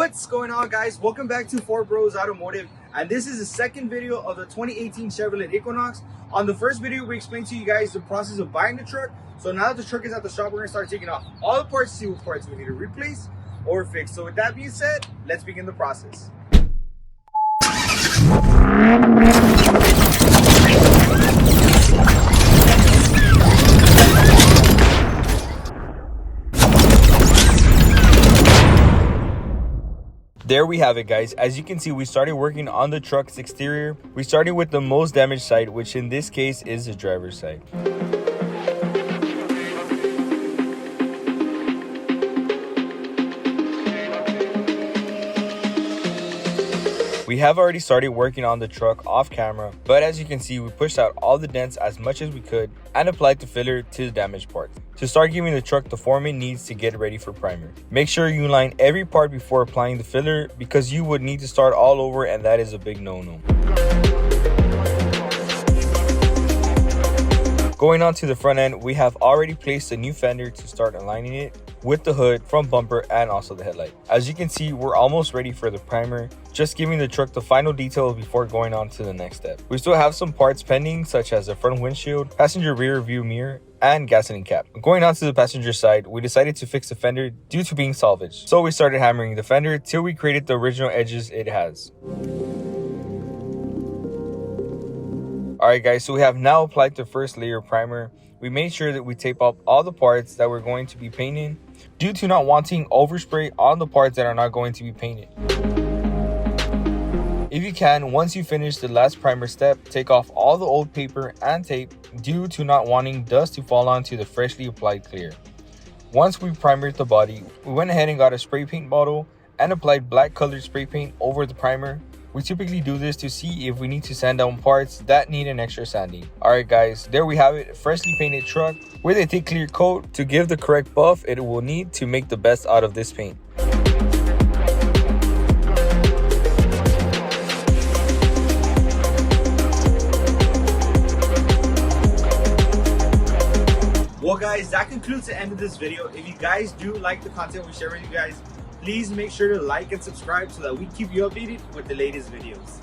What's going on, guys? Welcome back to 4Bros Automotive, and this is the second video of the 2018 Chevrolet Equinox. On the first video, we explained to you guys the process of buying the truck. So now that the truck is at the shop, we're gonna start taking off all the parts to see what parts we need to replace or fix. So with that being said, let's begin the process. There we have it, guys. As you can see, we started working on the truck's exterior. We started with the most damaged side, which in this case is the driver's side. We have already started working on the truck off camera, but as you can see, we pushed out all the dents as much as we could and applied the filler to the damaged parts to start giving the truck the form it needs to get ready for primer. Make sure you line every part before applying the filler, because you would need to start all over, and that is a big no-no. Going on to the front end, we have already placed a new fender to start aligning it with the hood, front bumper, and also the headlight. As you can see, we're almost ready for the primer, just giving the truck the final details before going on to the next step. We still have some parts pending, such as the front windshield, passenger rear view mirror, and gasoline cap. Going on to the passenger side, we decided to fix the fender due to being salvaged. So we started hammering the fender till we created the original edges it has. Alright guys, so we have now applied the first layer of primer. We made sure that we tape up all the parts that we're going to be painting, due to not wanting overspray on the parts that are not going to be painted. If you can, once you finish the last primer step, take off all the old paper and tape, due to not wanting dust to fall onto the freshly applied clear. Once we primered the body, we went ahead and got a spray paint bottle and applied black colored spray paint over the primer. We typically do this to see if we need to sand down parts that need an extra sanding. Alright guys, there we have it, freshly painted truck with a thick clear coat to give the correct buff it will need to make the best out of this paint. Well guys, that concludes the end of this video. If you guys do like the content we share with you guys, please make sure to like and subscribe so that we keep you updated with the latest videos.